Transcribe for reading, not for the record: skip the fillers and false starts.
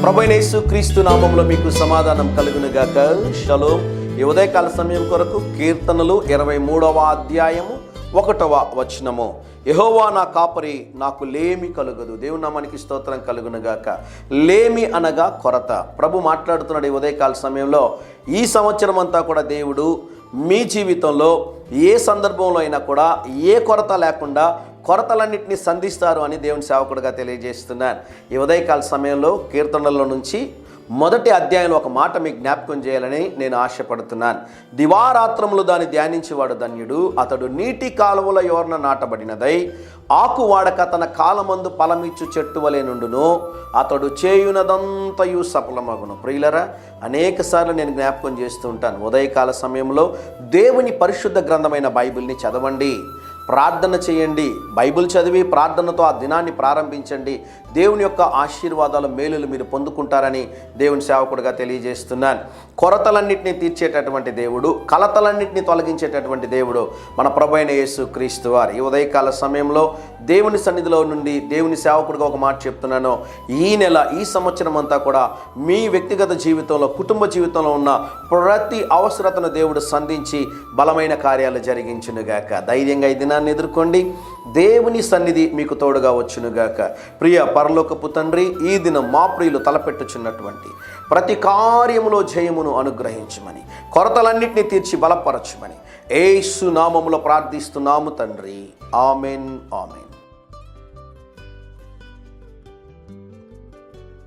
ప్రభువైన యేసుక్రీస్తు నామములో మీకు సమాధానం కలుగునుగాక. షలోమ్. ఈ ఉదయకాల సమయం కొరకు కీర్తనలు 23వ అధ్యాయము 1వ వచనము. యెహోవా నా కాపరి, నాకు లేమి కలుగదు. దేవుని నామానికి స్తోత్రం కలుగునుగాక. లేమి అనగా కొరత. ప్రభు మాట్లాడుతున్నాడు ఈ ఉదయకాల సమయంలో. ఈ సంవత్సరం అంతా కూడా దేవుడు మీ జీవితంలో ఏ సందర్భంలో అయినా కూడా ఏ కొరత లేకుండా కొరతలన్నింటినీ సంధిస్తారు అని దేవుని సేవకుడిగా తెలియజేస్తున్నాను. ఈ ఉదయకాల సమయంలో కీర్తనల్లో నుంచి మొదటి అధ్యాయంలో ఒక మాట మీకు జ్ఞాపకం చేయాలని నేను ఆశపడుతున్నాను. దివారాత్రములు దాన్ని ధ్యానించేవాడు ధన్యుడు, అతడు నీటి కాలువల యోర్న నాటబడినదై ఆకు వాడక తన కాలమందు ఫలమిచ్చు చెట్టు వలె నుండును, అతడు చేయునదంతయు సఫలమగును. ప్రియులరా, అనేక సార్లు నేను జ్ఞాపకం చేస్తూ ఉంటాను. ఉదయకాల సమయంలో దేవుని పరిశుద్ధ గ్రంథమైన బైబిల్ని చదవండి, ప్రార్థన చేయండి. బైబిల్ చదివి ప్రార్థనతో ఆ దినాన్ని ప్రారంభించండి. దేవుని యొక్క ఆశీర్వాదాలు, మేలులు మీరు పొందుకుంటారని దేవుని సేవకుడిగా తెలియజేస్తున్నాను. కొరతలన్నింటినీ తీర్చేటటువంటి దేవుడు, కలతలన్నింటినీ తొలగించేటటువంటి దేవుడు మన ప్రభువైన యేసుక్రీస్తు వారు. ఈ ఉదయకాల సమయంలో దేవుని సన్నిధిలో నుండి దేవుని సేవకుడిగా ఒక మాట చెప్తున్నాను. ఈ నెల, ఈ సంవత్సరం అంతా కూడా మీ వ్యక్తిగత జీవితంలో, కుటుంబ జీవితంలో ఉన్న ప్రతి అవసరతను దేవుడు సంధించి బలమైన కార్యాలు జరిగించునుగాక. ధైర్యంగా ఈ దినాన్ని ఎదుర్కోండి. దేవుని సన్నిధి మీకు తోడుగా వచ్చునుగాక. ప్రియ పరలోకపు తండ్రి, ఈ దినం మా ప్రియులు తలపెట్టుచున్నటువంటి ప్రతి కార్యములో జయమును అనుగ్రహించమని, కొరతలన్నింటినీ తీర్చి బలపరచమని యేసు నామములో ప్రార్థిస్తున్నాము తండ్రి. Amen, amen.